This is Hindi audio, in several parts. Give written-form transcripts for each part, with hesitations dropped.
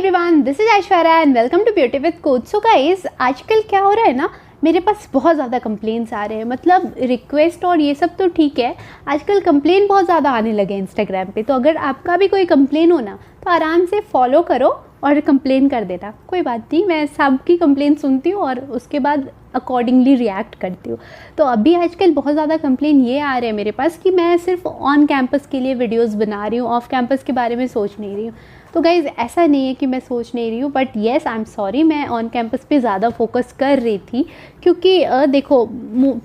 Everyone, this is Aishwarya and welcome to beauty with coach. So guys, आजकल क्या हो रहा है ना, मेरे पास बहुत ज़्यादा कंप्लेंट्स आ रहे हैं। मतलब रिक्वेस्ट और ये सब तो ठीक है, आजकल कंप्लेन बहुत ज़्यादा आने लगे इंस्टाग्राम पे। तो अगर आपका भी कोई कंप्लेन हो ना तो आराम से फॉलो करो और कंप्लेन कर देना, कोई बात नहीं। मैं सबकी कंप्लेन सुनती हूँ और उसके बाद अकॉर्डिंगली रिएक्ट करती हूँ। तो अभी आजकल बहुत ज़्यादा कंप्लेन ये आ रहे हैं मेरे पास कि मैं सिर्फ ऑन कैंपस के लिए वीडियोस बना रही हूँ, ऑफ कैंपस के बारे में सोच नहीं रही हूँ। तो गाइज़, ऐसा नहीं है कि मैं सोच नहीं रही हूँ, but yes I am sorry, मैं ऑन कैंपस पे ज़्यादा फोकस कर रही थी। क्योंकि देखो,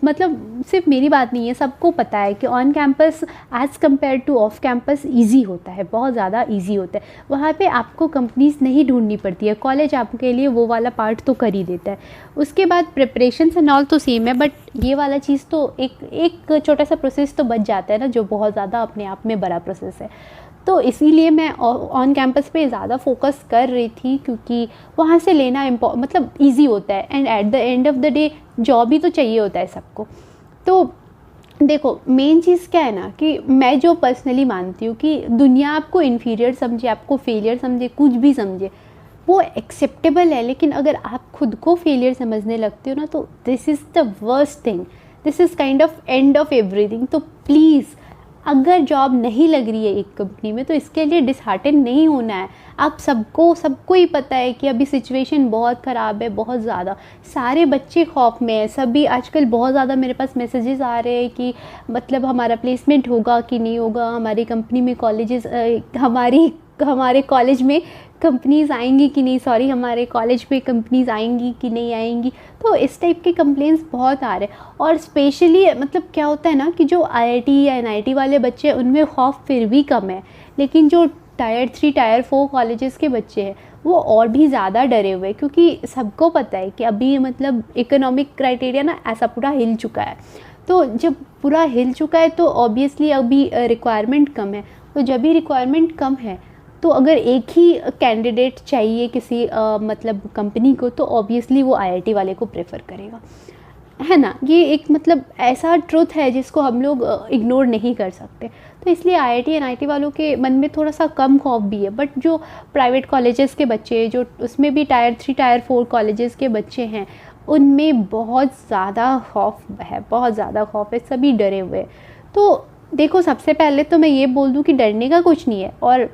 मतलब सिर्फ मेरी बात नहीं है, सबको पता है कि on campus as compare to off campus easy होता है, बहुत ज़्यादा ईजी होता है। वहाँ पे आपको कंपनीज नहीं ढूंढनी पड़ती है, कॉलेज आपके लिए वो वाला पार्ट तो कर ही देता है। उसके बाद प्रिपरेशन एंड ऑल तो सेम है, बट ये वाला चीज़ तो एक छोटा सा प्रोसेस तो बच जाता है ना, जो बहुत ज़्यादा अपने आप में बड़ा प्रोसेस है। तो इसीलिए मैं ऑन कैंपस पे ज़्यादा फोकस कर रही थी, क्योंकि वहाँ से लेना मतलब इजी होता है and at the end of the day job ही तो चाहिए होता है सबको। तो देखो, मेन चीज़ क्या है ना कि मैं जो पर्सनली मानती हूँ कि दुनिया आपको इन्फीरियर समझे, आपको फेलियर समझे, कुछ भी समझे, वो एक्सेप्टेबल है। लेकिन अगर आप खुद को फेलियर समझने लगते हो ना, तो this is the worst thing, this is kind of end of everything. तो प्लीज़, अगर जॉब नहीं लग रही है एक कंपनी में तो इसके लिए डिसहार्टन नहीं होना है। आप सबको ही पता है कि अभी सिचुएशन बहुत ख़राब है, बहुत ज़्यादा। सारे बच्चे खौफ में है, सभी आजकल बहुत ज़्यादा मेरे पास मैसेजेस आ रहे हैं कि मतलब हमारा प्लेसमेंट होगा कि नहीं होगा, हमारी कंपनी में कॉलेजेस, हमारे कॉलेज में कंपनीज़ आएंगी कि नहीं, सॉरी, हमारे कॉलेज पे कंपनीज़ आएंगी कि नहीं आएंगी। तो इस टाइप के कंप्लेंट्स बहुत आ रहे हैं। और स्पेशली मतलब क्या होता है ना कि जो आईआईटी या एनआईटी वाले बच्चे हैं उनमें खौफ फिर भी कम है, लेकिन जो टायर 3 टायर 4 कॉलेजेस के बच्चे हैं वो और भी ज़्यादा डरे हुए हैं। क्योंकि सबको पता है कि अभी मतलब इकोनॉमिक क्राइटेरिया ना ऐसा पूरा हिल चुका है। तो जब पूरा हिल चुका है तो ऑब्वियसली अभी रिक्वायरमेंट कम है। तो जब भी रिक्वायरमेंट कम है तो अगर एक ही कैंडिडेट चाहिए किसी मतलब कंपनी को, तो ऑब्वियसली वो आईआईटी वाले को प्रेफर करेगा, है ना। ये एक मतलब ऐसा ट्रुथ है जिसको हम लोग इग्नोर नहीं कर सकते। तो इसलिए आईआईटी एनआईटी वालों के मन में थोड़ा सा कम खौफ भी है। बट जो प्राइवेट कॉलेजेस के बच्चे, जो उसमें भी टायर 3 टायर 4 कॉलेजेस के बच्चे हैं, उनमें बहुत ज़्यादा खौफ है, बहुत ज़्यादा खौफ है, सभी डरे हुए। तो देखो, सबसे पहले तो मैं ये बोल दूँ कि डरने का कुछ नहीं है। और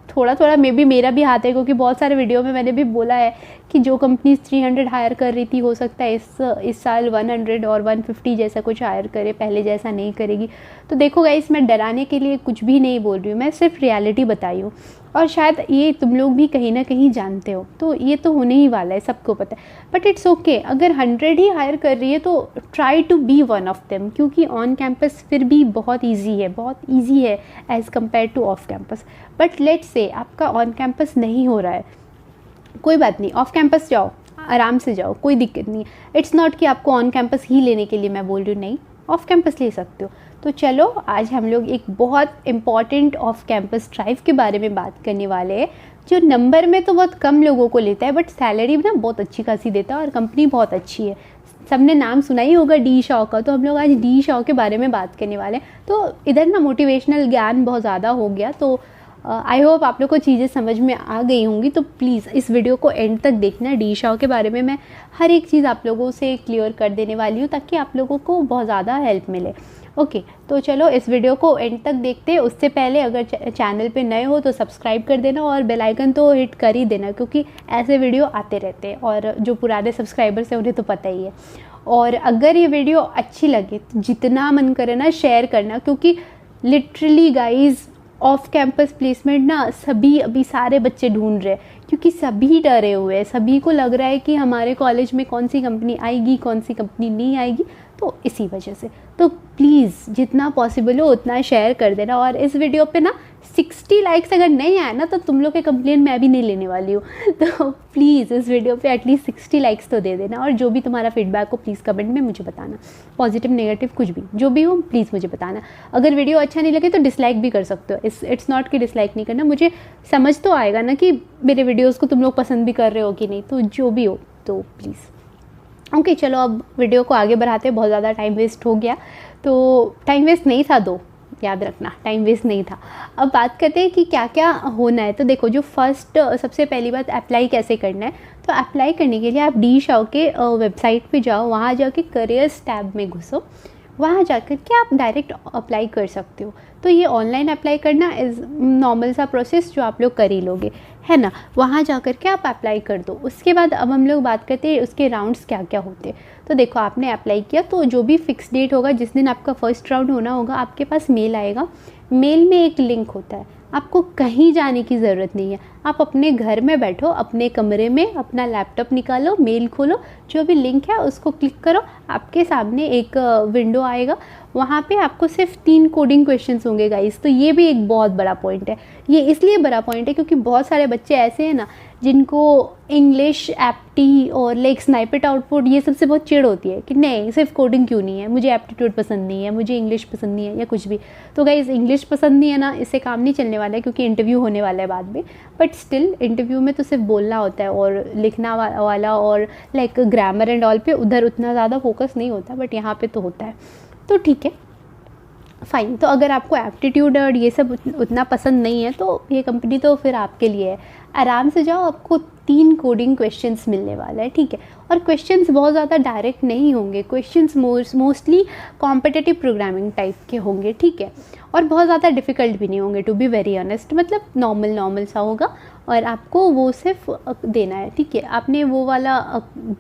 थोड़ा मे बी मेरा भी हाथ है, क्योंकि बहुत सारे वीडियो में मैंने भी बोला है कि जो कंपनीज 300 हायर कर रही थी, हो सकता है इस साल 100 और 150 जैसा कुछ हायर करे, पहले जैसा नहीं करेगी। तो देखो गाइस, मैं डराने के लिए कुछ भी नहीं बोल रही हूँ, मैं सिर्फ रियलिटी बताई हूँ। और शायद ये तुम लोग भी कहीं ना कहीं जानते हो, तो ये तो होने ही वाला है, सबको पता है। बट इट्स ओके, अगर 100 ही हायर कर रही है तो try to be one of them, क्योंकि ऑन कैंपस फिर भी बहुत ईजी है, बहुत ईजी है as compare to off campus. But let's say आपका ऑन कैंपस नहीं हो रहा है, कोई बात नहीं, ऑफ कैंपस जाओ, आराम से जाओ, कोई दिक्कत नहीं है। इट्स नॉट कि आपको ऑन कैंपस ही लेने के लिए मैं बोल रही हूँ, नहीं, ऑफ कैंपस ले सकते हो। तो चलो, आज हम लोग एक बहुत इम्पॉर्टेंट ऑफ कैंपस ड्राइव के बारे में बात करने वाले हैं, जो नंबर में तो बहुत कम लोगों को लेता है, बट सैलरी ना बहुत अच्छी खासी देता है और कंपनी बहुत अच्छी है। सबने नाम सुना ही होगा डी शॉ का, तो हम लोग आज डी शॉ के बारे में बात करने वाले हैं। तो इधर ना मोटिवेशनल ज्ञान बहुत ज़्यादा हो गया, तो आई होप आप लोग को चीज़ें समझ में आ गई होंगी। तो प्लीज़ इस वीडियो को एंड तक देखना। डी शॉ के बारे में मैं हर एक चीज़ आप लोगों से क्लियर कर देने वाली हूँ, ताकि आप लोगों को बहुत ज़्यादा हेल्प मिले। ओके, तो चलो इस वीडियो को एंड तक देखते हैं। उससे पहले अगर चैनल पे नए हो तो सब्सक्राइब कर देना और बेल आइकन तो हिट कर ही देना, क्योंकि ऐसे वीडियो आते रहते हैं और जो पुराने सब्सक्राइबर्स हैं उन्हें तो पता ही है। और अगर ये वीडियो अच्छी लगे तो जितना मन करे ना शेयर करना, क्योंकि literally guys, off campus placement ना सभी अभी सारे बच्चे ढूंढ रहे हैं, क्योंकि सभी डरे हुए हैं, सभी को लग रहा है कि हमारे कॉलेज में कौन सी कंपनी आएगी, कौन सी कंपनी नहीं आएगी। तो इसी वजह से तो प्लीज़ जितना पॉसिबल हो उतना शेयर कर देना। और इस वीडियो पे ना 60 लाइक्स अगर नहीं आए ना, तो तुम लोग के कंप्लेन मैं भी नहीं लेने वाली हूँ। तो प्लीज़ इस वीडियो पे एटलीस्ट 60 लाइक्स तो दे देना। और जो भी तुम्हारा फीडबैक हो प्लीज़ कमेंट में मुझे बताना, पॉजिटिव नेगेटिव कुछ भी जो भी हो प्लीज़ मुझे बताना। अगर वीडियो अच्छा नहीं लगे तो डिसलाइक भी कर सकते हो, इट्स नॉट कि डिसलाइक नहीं करना, मुझे समझ तो आएगा ना कि मेरे वीडियोज़ को तुम लोग पसंद भी कर रहे हो कि नहीं। तो जो भी हो तो प्लीज़। ओके, चलो अब वीडियो को आगे बढ़ाते हैं, बहुत ज़्यादा टाइम वेस्ट हो गया। तो टाइम वेस्ट नहीं था, याद रखना, टाइम वेस्ट नहीं था। अब बात करते हैं कि क्या क्या होना है। तो देखो, जो फर्स्ट सबसे पहली बात, अप्लाई कैसे करना है। तो अप्लाई करने के लिए आप डी शाओ के वेबसाइट पे जाओ, वहाँ जाके करियर्स टैब में घुसो, वहाँ जाकर के आप डायरेक्ट अप्लाई कर सकते हो। तो ये ऑनलाइन अप्लाई करना इज़ नॉर्मल सा प्रोसेस जो आप लोग कर ही लोगे, है ना। वहाँ जा कर के आप अप्लाई कर दो। उसके बाद अब हम लोग बात करते हैं उसके राउंड्स क्या क्या होते हैं। तो देखो, आपने अप्लाई किया तो जो भी फिक्स डेट होगा, जिस दिन आपका फर्स्ट राउंड होना होगा, आपके पास मेल आएगा। मेल में एक लिंक होता है, आपको कहीं जाने की ज़रूरत नहीं है। आप अपने घर में बैठो, अपने कमरे में अपना लैपटॉप निकालो, मेल खोलो, जो भी लिंक है उसको क्लिक करो, आपके सामने एक विंडो आएगा। वहाँ पे आपको सिर्फ 3 कोडिंग क्वेश्चंस होंगे गाइस। तो ये भी एक बहुत बड़ा पॉइंट है। ये इसलिए बड़ा पॉइंट है क्योंकि बहुत सारे बच्चे ऐसे हैं ना, जिनको इंग्लिश, एप्टी और लाइक स्नाइपेट आउटपुट ये सबसे बहुत चिढ़ होती है कि नहीं, सिर्फ कोडिंग क्यों नहीं है, मुझे एप्टीट्यूड पसंद नहीं है, मुझे इंग्लिश पसंद नहीं है, या कुछ भी। तो गाइस, इंग्लिश पसंद नहीं है ना, इससे काम नहीं चलने वाला है, क्योंकि इंटरव्यू होने वाला है बाद में। बट स्टिल, इंटरव्यू में तो सिर्फ बोलना होता है और लिखना वाला और लाइक ग्रामर एंड ऑल पे उधर उतना ज़्यादा फोकस नहीं होता, बट यहाँ पे तो होता है। तो ठीक है, फ़ाइन। तो अगर आपको एप्टीट्यूड और ये सब उतना पसंद नहीं है, तो ये कंपनी तो फिर आपके लिए है। आराम से जाओ, आपको 3 कोडिंग क्वेश्चंस मिलने वाला है, ठीक है। और क्वेश्चंस बहुत ज़्यादा डायरेक्ट नहीं होंगे, questions mostly competitive programming type के होंगे, ठीक है। और बहुत ज़्यादा डिफ़िकल्ट भी नहीं होंगे, टू बी वेरी ऑनेस्ट, मतलब नॉर्मल सा होगा। और आपको वो सिर्फ देना है, ठीक है। आपने वो वाला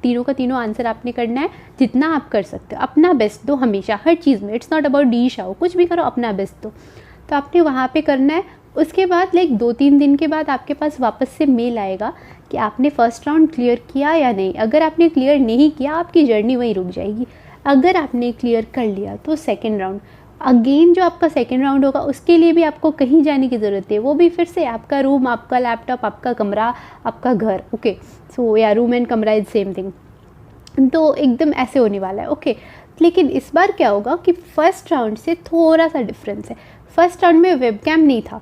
तीनों का तीनों आंसर आपने करना है, जितना आप कर सकते हो। अपना बेस्ट दो हमेशा, हर चीज़ में। It's not about D Shao, कुछ भी करो, अपना बेस्ट दो। तो आपने वहाँ पे करना है। उसके बाद लाइक 2-3 दिन के बाद आपके पास वापस से मेल आएगा कि आपने फ़र्स्ट राउंड क्लियर किया या नहीं। अगर आपने क्लियर नहीं किया, आपकी जर्नी वहीं रुक जाएगी। अगर आपने क्लियर कर लिया तो सेकेंड राउंड, अगेन जो आपका सेकेंड राउंड होगा, उसके लिए भी आपको कहीं जाने की ज़रूरत है। वो भी फिर से आपका रूम, आपका लैपटॉप, आपका कमरा, आपका घर, ओके। सो या रूम एंड कमरा इज सेम थिंग। तो एकदम ऐसे होने वाला है, ओके। लेकिन इस बार क्या होगा कि फ़र्स्ट राउंड से थोड़ा सा डिफरेंस है। फर्स्ट राउंड में वेबकैम नहीं था,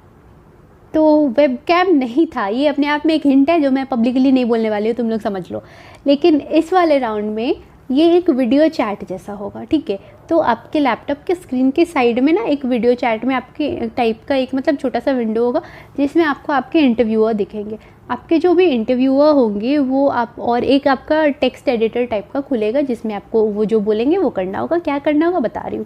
तो वेबकैम नहीं था, ये अपने आप में एक हिंट है जो मैं पब्लिकली नहीं बोलने वाली हूँ, तुम लोग समझ लो। लेकिन इस वाले राउंड में ये एक वीडियो चैट जैसा होगा, ठीक है। तो आपके लैपटॉप के स्क्रीन के साइड में ना एक वीडियो चैट में आपके टाइप का एक मतलब छोटा सा विंडो होगा, जिसमें आपको आपके इंटरव्यूअर दिखेंगे। आपके जो भी इंटरव्यूअर होंगे वो आप, और एक आपका टेक्स्ट एडिटर टाइप का खुलेगा, जिसमें आपको वो जो बोलेंगे वो करना होगा। क्या करना होगा बता रही हूँ।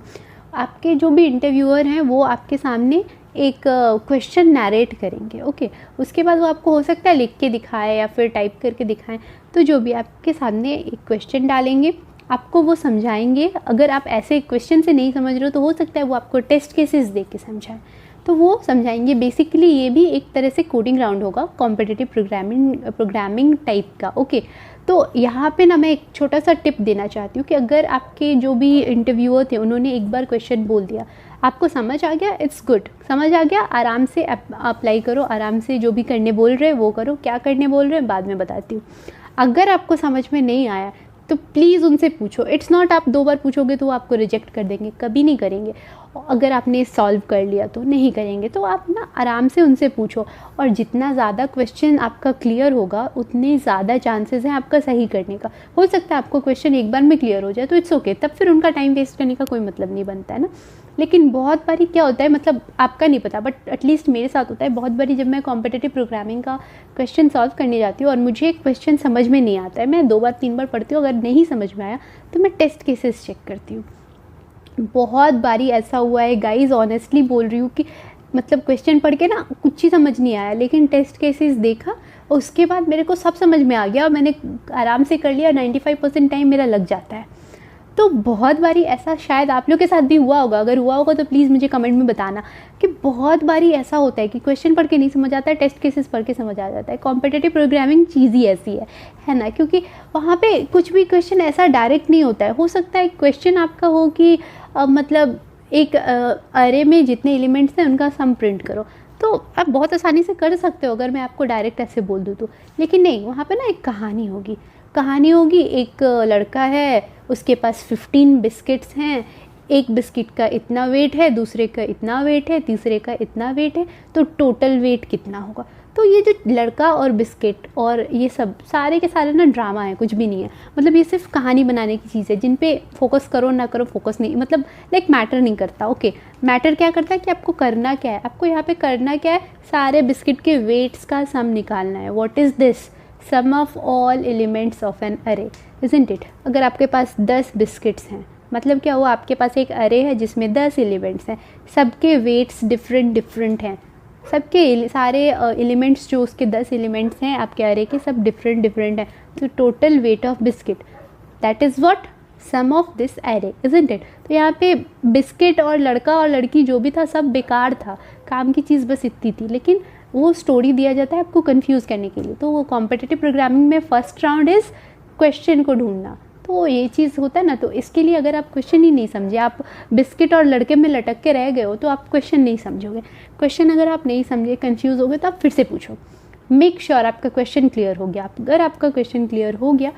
आपके जो भी इंटरव्यूअर हैं वो आपके सामने एक क्वेश्चन नरेट करेंगे, ओके। उसके बाद वो आपको हो सकता है लिख के दिखाए या फिर टाइप करके दिखाएं। तो जो भी आपके सामने एक क्वेश्चन डालेंगे, आपको वो समझाएंगे। अगर आप ऐसे क्वेश्चन से नहीं समझ रहे हो तो हो सकता है वो आपको टेस्ट केसेस दे के समझाएं, तो वो समझाएंगे। बेसिकली ये भी एक तरह से कोडिंग राउंड होगा, कॉम्पिटिटिव प्रोग्रामिंग टाइप का, ओके। तो यहाँ पे ना मैं एक छोटा सा टिप देना चाहती हूँ कि अगर आपके जो भी इंटरव्यूअर थे उन्होंने एक बार क्वेश्चन बोल दिया, आपको समझ आ गया, इट्स गुड, समझ आ गया, आराम से अप्लाई करो, आराम से जो भी करने बोल रहे हैं वो करो। क्या करने बोल रहे हैं बाद में बताती हूँ। अगर आपको समझ में नहीं आया तो प्लीज़ उनसे पूछो। इट्स नॉट आप 2 बार पूछोगे तो वो आपको रिजेक्ट कर देंगे, कभी नहीं करेंगे। अगर आपने सॉल्व कर लिया तो नहीं करेंगे। तो आप ना आराम से उनसे पूछो, और जितना ज़्यादा क्वेश्चन आपका क्लियर होगा उतने ज़्यादा चांसेस हैं आपका सही करने का। हो सकता है आपको क्वेश्चन एक बार में क्लियर हो जाए तो इट्स ओके, तब फिर उनका टाइम वेस्ट करने का कोई मतलब नहीं बनता है ना। लेकिन बहुत बारी क्या होता है, मतलब आपका नहीं पता बट एटलीस्ट मेरे साथ होता है, बहुत बारी जब मैं कॉम्पिटिटिव प्रोग्रामिंग का क्वेश्चन सॉल्व करने जाती हूँ और मुझे क्वेश्चन समझ में नहीं आता है, मैं 2 बार 3 बार पढ़ती हूँ, अगर नहीं समझ में आया तो मैं टेस्ट केसेस चेक करती हूँ। बहुत बारी ऐसा हुआ है गाइज, ऑनेस्टली बोल रही हूँ कि मतलब क्वेश्चन पढ़ के ना कुछ ही समझ नहीं आया, लेकिन टेस्ट केसेस देखा और उसके बाद मेरे को सब समझ में आ गया और मैंने आराम से कर लिया। 95% टाइम मेरा लग जाता है। तो बहुत बारी ऐसा शायद आप लोग के साथ भी हुआ होगा, अगर हुआ होगा तो प्लीज़ मुझे कमेंट में बताना कि बहुत बारी ऐसा होता है कि क्वेश्चन पढ़ के नहीं समझ आता है, टेस्ट केसेस पढ़ के समझ आ जाता है। कॉम्पिटिटिव प्रोग्रामिंग चीज़ ही ऐसी है ना, क्योंकि वहाँ पे कुछ भी क्वेश्चन ऐसा डायरेक्ट नहीं होता है। हो सकता है क्वेश्चन आपका हो कि मतलब एक अरे में जितने एलिमेंट्स हैं उनका सम प्रिंट करो, तो आप बहुत आसानी से कर सकते हो अगर मैं आपको डायरेक्ट ऐसे बोल दूँ तो। लेकिन नहीं, वहाँ पे ना एक कहानी होगी। एक लड़का है, उसके पास 15 बिस्किट्स हैं, एक बिस्किट का इतना वेट है, दूसरे का इतना वेट है, तीसरे का इतना वेट है, तो टोटल वेट कितना होगा। तो ये जो लड़का और बिस्किट और ये सब सारे के सारे ना ड्रामा है, कुछ भी नहीं है। मतलब ये सिर्फ कहानी बनाने की चीज़ है, जिन पे फोकस करो ना करो फोकस नहीं, मतलब लाइक मैटर नहीं करता। ओके, मैटर क्या करता है कि आपको करना क्या है, आपको यहाँ पे करना क्या है, सारे बिस्किट के वेट्स का सम निकालना है। What is this? Sum of all elements of an array, isn't it? अगर आपके पास 10 बिस्किट्स हैं, मतलब क्या हुआ, आपके पास एक अरे है जिसमें 10 एलिमेंट्स हैं, सबके वेट्स डिफरेंट डिफरेंट हैं, सबके सारे एलिमेंट्स जो उसके 10 एलिमेंट्स हैं आपके अरे के, सब डिफरेंट डिफरेंट हैं। तो total weight of biscuit, that is what? Sum of this array, isn't it? तो यहाँ पे बिस्किट और लड़का और लड़की जो भी था सब बेकार था, काम की चीज़ बस इतनी थी। लेकिन वो स्टोरी दिया जाता है आपको कंफ्यूज करने के लिए। तो वो कॉम्पिटिटिव प्रोग्रामिंग में फर्स्ट राउंड इज़ क्वेश्चन को ढूंढना। तो ये चीज़ होता है ना, तो इसके लिए अगर आप क्वेश्चन ही नहीं समझे, आप बिस्किट और लड़के में लटक के रह गए हो, तो आप क्वेश्चन नहीं समझोगे। क्वेश्चन अगर आप नहीं समझे, कंफ्यूज हो गए, तो आप फिर से पूछो। मेक श्योर आपका क्वेश्चन क्लियर हो गया। अगर आपका क्वेश्चन क्लियर हो गया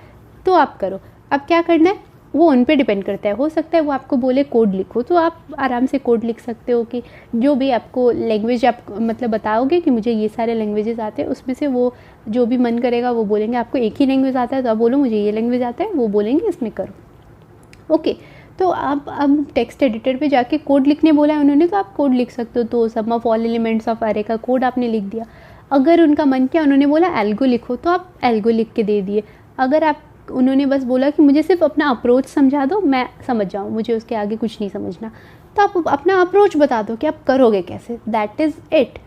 तो आप करो। अब क्या करना है वो उन पे डिपेंड करता है। हो सकता है वो आपको बोले कोड लिखो, तो आप आराम से कोड लिख सकते हो कि जो भी आपको लैंग्वेज आप मतलब बताओगे कि मुझे ये सारे लैंग्वेजेस आते हैं, उसमें से वो जो भी मन करेगा वो बोलेंगे। आपको एक ही लैंग्वेज आता है तो आप बोलो मुझे ये लैंग्वेज आता है, वो बोलेंगे इसमें करो। ओके, तो आप अब टेक्स्ट एडिटर पे जाके कोड लिखने बोला है उन्होंने, तो आप कोड लिख सकते हो। तो सम ऑफ ऑल एलिमेंट्स ऑफ अरे का कोड आपने लिख दिया। अगर उनका मन किया, उन्होंने बोला एल्गो लिखो, तो आप एल्गो लिख के दे दिए। अगर आप उन्होंने बस बोला कि मुझे सिर्फ अपना अप्रोच समझा दो, मैं समझ जाऊँ, मुझे उसके आगे कुछ नहीं समझना, तो आप अपना अप्रोच बता दो कि आप करोगे कैसे, दैट इज़ इट।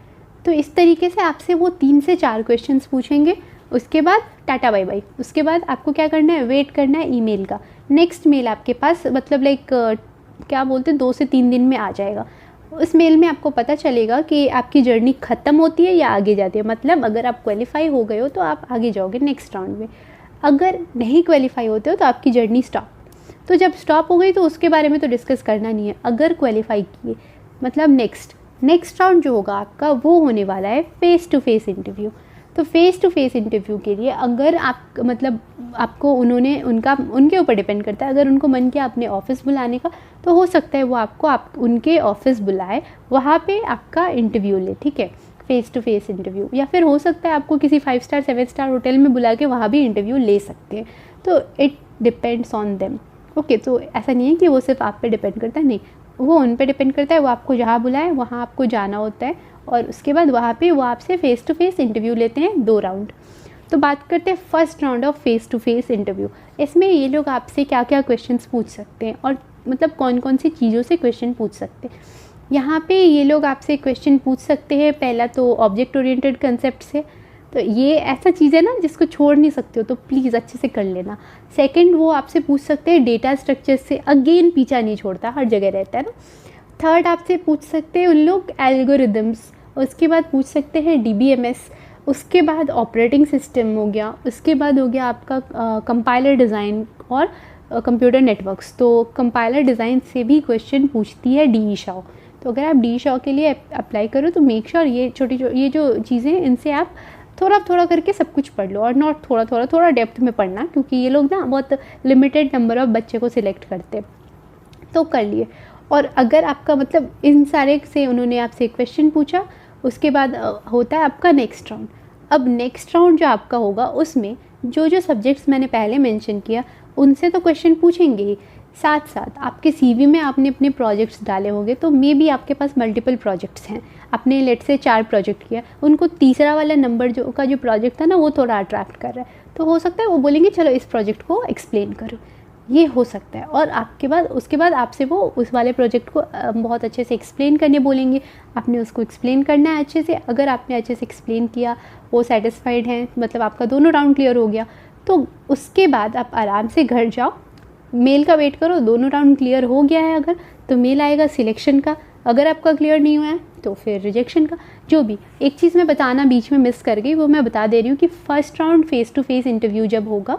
तो इस तरीके से आपसे वो 3 से 4 क्वेश्चंस पूछेंगे। उसके बाद टाटा बाय बाय। उसके बाद आपको क्या करना है, वेट करना है ईमेल का। नेक्स्ट मेल आपके पास मतलब लाइक क्या बोलते हैं 2 से 3 दिन में आ जाएगा। उस मेल में आपको पता चलेगा कि आपकी जर्नी ख़त्म होती है या आगे जाती है। मतलब अगर आप क्वालिफाई हो गए हो तो आप आगे जाओगे नेक्स्ट राउंड में, अगर नहीं क्वालिफाई होते हो तो आपकी जर्नी स्टॉप। तो जब स्टॉप हो गई तो उसके बारे में तो डिस्कस करना नहीं है। अगर क्वालिफाई किए मतलब नेक्स्ट राउंड जो होगा आपका वो होने वाला है फेस टू फेस इंटरव्यू। तो फेस टू फेस इंटरव्यू के लिए अगर आप मतलब आपको उन्होंने उनके ऊपर डिपेंड करता है। अगर उनको मन किया अपने ऑफिस बुलाने का, तो हो सकता है वो आपको उनके ऑफिस बुलाए, वहाँ पे आपका इंटरव्यू ले, ठीक है, फेस टू फेस इंटरव्यू। या फिर हो सकता है आपको किसी 5 स्टार 7 स्टार होटल में बुला के वहाँ भी इंटरव्यू ले सकते हैं। तो it depends on them. Okay, तो ऐसा नहीं है कि वो सिर्फ आप पे डिपेंड करता है, नहीं, वो उन पे डिपेंड करता है। वो आपको जहाँ बुलाए वहाँ आपको जाना होता है, और उसके बाद वहाँ पे वो आपसे फेस टू फेस इंटरव्यू लेते हैं 2 राउंड। तो बात करते हैं first round of face to face interview. इसमें ये लोग आपसे क्या क्या क्वेश्चंस पूछ सकते हैं और मतलब कौन कौन सी चीज़ों से क्वेश्चन पूछ सकते हैं। यहाँ पे ये लोग आपसे क्वेश्चन पूछ सकते हैं, पहला तो ऑब्जेक्ट ओरिएंटेड कंसेप्ट से। तो ये ऐसा चीज़ है ना जिसको छोड़ नहीं सकते हो, तो प्लीज़ अच्छे से कर लेना। सेकंड, वो आपसे पूछ सकते हैं डेटा स्ट्रक्चर से, अगेन पीछा नहीं छोड़ता, हर जगह रहता है ना। थर्ड, आपसे पूछ सकते हैं उन लोग एल्गोरिदम्स। उसके बाद पूछ सकते हैं DBMS। उसके बाद ऑपरेटिंग सिस्टम हो गया। उसके बाद हो गया आपका कंपाइलर डिज़ाइन और कंप्यूटर नेटवर्क्स। तो कंपाइलर डिज़ाइन से भी क्वेश्चन पूछती है DE शाओ। तो अगर आप DE शाओ के लिए अप्लाई करो तो मेक श्योर ये जो चीज़ें इनसे आप थोड़ा थोड़ा करके सब कुछ पढ़ लो, और नॉट थोड़ा डेप्थ में पढ़ना, क्योंकि ये लोग ना बहुत लिमिटेड नंबर ऑफ बच्चे को सिलेक्ट करते हैं। तो कर लिए। और अगर आपका मतलब इन सारे से उन्होंने आपसे क्वेश्चन पूछा, उसके बाद होता है आपका नेक्स्ट राउंड। अब नेक्स्ट राउंड जो आपका होगा उसमें जो सब्जेक्ट्स मैंने पहले मेंशन किया उनसे तो क्वेश्चन पूछेंगे ही, साथ साथ आपके CV में आपने अपने प्रोजेक्ट्स डाले होंगे। तो मे बी आपके पास मल्टीपल प्रोजेक्ट्स हैं, आपने लेट से 4 प्रोजेक्ट किया, उनको तीसरा वाला नंबर जो प्रोजेक्ट था ना वो थोड़ा अट्रैक्ट कर रहा है, तो हो सकता है वो बोलेंगे चलो इस प्रोजेक्ट को एक्सप्लेन करो, ये हो सकता है। और उसके बाद आपसे वो उस वाले प्रोजेक्ट को बहुत अच्छे से एक्सप्लेन करने बोलेंगे। आपने उसको एक्सप्लेन करना है अच्छे से। अगर आपने अच्छे से एक्सप्लेन किया, वो सेटिस्फाइड हैं, मतलब आपका दोनों राउंड क्लियर हो गया, तो उसके बाद आप आराम से घर जाओ, मेल का वेट करो। दोनों राउंड क्लियर हो गया है अगर, तो मेल आएगा सिलेक्शन का। अगर आपका क्लियर नहीं हुआ है तो फिर रिजेक्शन का। जो भी एक चीज़ मैं बताना बीच में मिस कर गई, वो मैं बता दे रही हूँ कि first round face to face interview जब होगा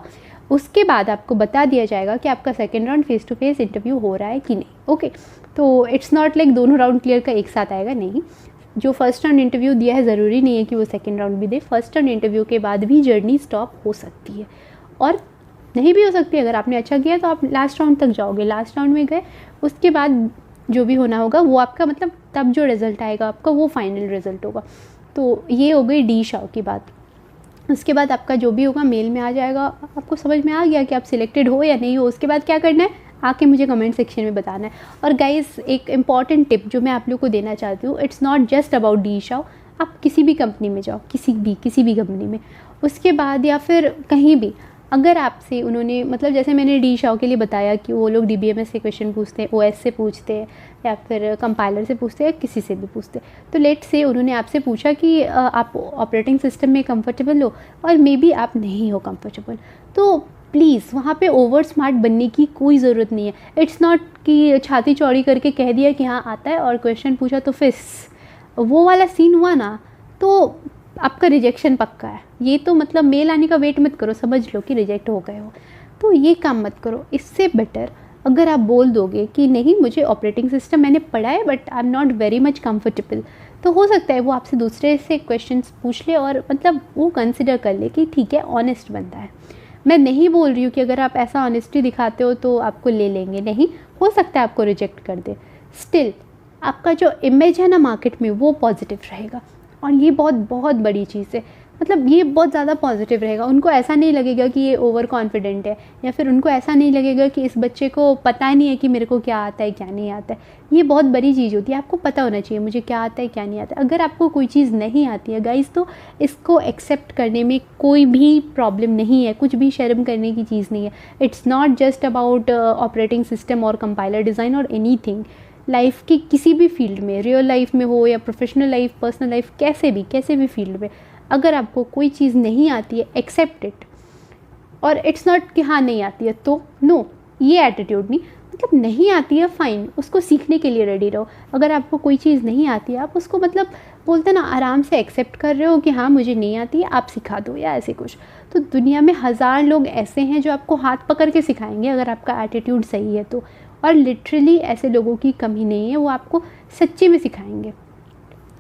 उसके बाद आपको बता दिया जाएगा कि आपका second round face to face interview हो रहा है कि नहीं। ओके, तो इट्स नॉट लाइक दोनों राउंड क्लियर का एक साथ आएगा, नहीं। जो फर्स्ट राउंड इंटरव्यू दिया है ज़रूरी नहीं है कि वो सेकेंड राउंड भी दे। फर्स्ट राउंड इंटरव्यू के बाद भी जर्नी स्टॉप हो सकती है और नहीं भी हो सकती है। अगर आपने अच्छा किया तो आप लास्ट राउंड तक जाओगे, लास्ट राउंड में गए, उसके बाद जो भी होना होगा वो आपका मतलब तब जो रिज़ल्ट आएगा आपका वो फाइनल रिज़ल्ट होगा। तो ये हो गई डी शाओ की बात। उसके बाद आपका जो भी होगा मेल में आ जाएगा। आपको समझ में आ गया कि आप सिलेक्टेड हो या नहीं हो। उसके बाद क्या करना है, आके मुझे कमेंट सेक्शन में बताना है। और गाइस एक इम्पॉर्टेंट टिप जो मैं आप लोग को देना चाहती हूँ, it's not just about D Shao. आप किसी भी कंपनी में जाओ, किसी भी कंपनी में, उसके बाद या फिर कहीं भी अगर आपसे उन्होंने मतलब जैसे मैंने डी शाओ के लिए बताया कि वो लोग DBMS से क्वेश्चन पूछते हैं, OS से पूछते हैं या फिर कंपाइलर से पूछते हैं, किसी से भी पूछते हैं। तो लेट से उन्होंने आपसे पूछा कि आप ऑपरेटिंग सिस्टम में कंफर्टेबल हो और मे बी आप नहीं हो कंफर्टेबल, तो प्लीज़ वहाँ पे ओवर स्मार्ट बनने की कोई ज़रूरत नहीं है। इट्स नॉट कि छाती चौड़ी करके कह दिया कि हाँ आता है और क्वेश्चन पूछा तो फिस वो वाला सीन हुआ ना, तो आपका रिजेक्शन पक्का है। ये तो मतलब मेल आने का वेट मत करो, समझ लो कि रिजेक्ट हो गए हो, तो ये काम मत करो। इससे बेटर अगर आप बोल दोगे कि नहीं मुझे ऑपरेटिंग सिस्टम मैंने पढ़ा है but I am not very much comfortable, तो हो सकता है वो आपसे दूसरे से क्वेश्चंस पूछ ले और मतलब वो कंसिडर कर ले कि ठीक है ऑनेस्ट बंदा है। मैं नहीं बोल रही हूँ कि अगर आप ऐसा ऑनेस्टी दिखाते हो तो आपको ले लेंगे, नहीं, हो सकता है आपको रिजेक्ट कर दे। स्टिल आपका जो इमेज है ना मार्केट में वो पॉजिटिव रहेगा और ये बहुत बहुत बड़ी चीज़ है। मतलब ये बहुत ज़्यादा पॉजिटिव रहेगा। उनको ऐसा नहीं लगेगा कि ये ओवर कॉन्फिडेंट है या फिर उनको ऐसा नहीं लगेगा कि इस बच्चे को पता नहीं है कि मेरे को क्या आता है क्या नहीं आता है। ये बहुत बड़ी चीज़ होती है, आपको पता होना चाहिए मुझे क्या आता है क्या नहीं आता है। अगर आपको कोई चीज़ नहीं आती है गाइस तो इसको एक्सेप्ट करने में कोई भी प्रॉब्लम नहीं है, कुछ भी शर्म करने की चीज़ नहीं है। It's not just about operating system और कंपाइलर डिज़ाइन और एनीथिंग। लाइफ की किसी भी फील्ड में, रियल लाइफ में हो या प्रोफेशनल लाइफ, पर्सनल लाइफ, कैसे भी फील्ड में अगर आपको कोई चीज़ नहीं आती है एक्सेप्ट इट। और इट्स नॉट कि हाँ नहीं आती है तो नो, ये एटीट्यूड नहीं, मतलब नहीं आती है फाइन, उसको सीखने के लिए रेडी रहो। अगर आपको कोई चीज़ नहीं आती है आप उसको मतलब बोलते ना आराम से एक्सेप्ट कर रहे हो कि हाँ मुझे नहीं आती है, आप सिखा दो या ऐसे कुछ। तो दुनिया में 1000 लोग ऐसे हैं जो आपको हाथ पकड़ के सिखाएंगे अगर आपका एटीट्यूड सही है तो। और लिटरली ऐसे लोगों की कमी नहीं है, वो आपको सच्चे में सिखाएंगे।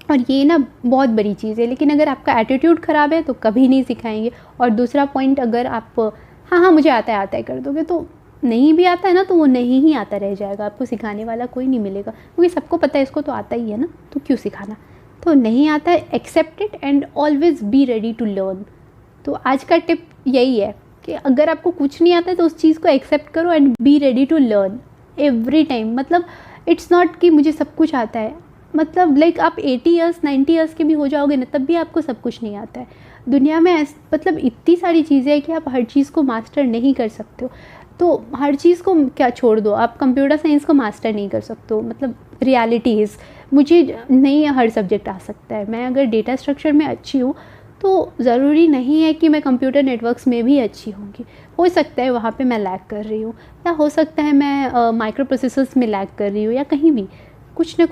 और ये ना बहुत बड़ी चीज़ है। लेकिन अगर आपका एटीट्यूड ख़राब है तो कभी नहीं सिखाएंगे। और दूसरा पॉइंट, अगर आप हाँ मुझे आता है कर दोगे तो नहीं भी आता है ना तो वो नहीं ही आता रह जाएगा, आपको सिखाने वाला कोई नहीं मिलेगा क्योंकि सबको पता है इसको तो आता ही है ना, तो क्यों सिखाना। तो नहीं आता है, accept it and always be ready to learn. तो आज का टिप यही है कि अगर आपको कुछ नहीं आता है तो उस चीज़ को एक्सेप्ट करो and be ready to learn every time. मतलब इट्स नॉट कि मुझे सब कुछ आता है, मतलब लाइक आप 80 ईयर्स 90 ईयर्स के भी हो जाओगे ना तब भी आपको सब कुछ नहीं आता है। दुनिया में मतलब इतनी सारी चीज़ें हैं कि आप हर चीज़ को मास्टर नहीं कर सकते हो। तो हर चीज़ को क्या छोड़ दो, आप कंप्यूटर साइंस को मास्टर नहीं कर सकते हो। मतलब रियलिटी इज़ मुझे नहीं हर सब्जेक्ट आ सकता है। मैं अगर डेटा स्ट्रक्चर में अच्छी हूँ तो ज़रूरी नहीं है कि मैं कंप्यूटर नेटवर्क्स में भी अच्छी होंगी। हो सकता है वहाँ पे मैं लैग कर रही हूँ, या हो सकता है मैं माइक्रो प्रोसेसर्स में लैग कर रही हूँ, या कहीं भी कुछ ना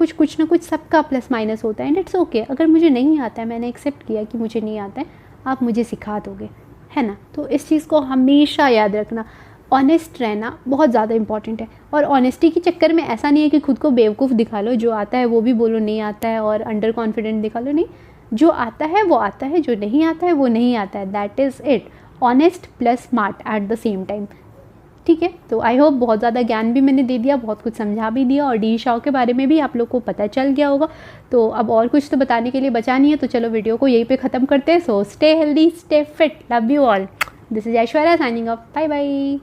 कुछ सबका प्लस माइनस होता है एंड इट्स ओके। अगर मुझे नहीं आता है, मैंने एक्सेप्ट किया कि मुझे नहीं आता है, आप मुझे सिखा दोगे, है ना। तो इस चीज़ को हमेशा याद रखना, ऑनेस्ट रहना बहुत ज़्यादा इंपॉर्टेंट है। और ऑनेस्टी के चक्कर में ऐसा नहीं है कि खुद को बेवकूफ़ दिखा लो, जो आता है वो भी बोलो नहीं आता है और अंडर कॉन्फिडेंट दिखा लो। नहीं, जो आता है वो आता है, जो नहीं आता है वो नहीं आता है, that is it. Honest plus smart at the same time, ठीक है। तो आई होप बहुत ज़्यादा ज्ञान भी मैंने दे दिया, बहुत कुछ समझा भी दिया और डी शाओ के बारे में भी आप लोग को पता चल गया होगा। तो अब और कुछ तो बताने के लिए बचा नहीं है, तो चलो वीडियो को यहीं पे ख़त्म करते हैं। So stay healthy, stay fit, love you all. This is Aishwarya signing off, bye bye.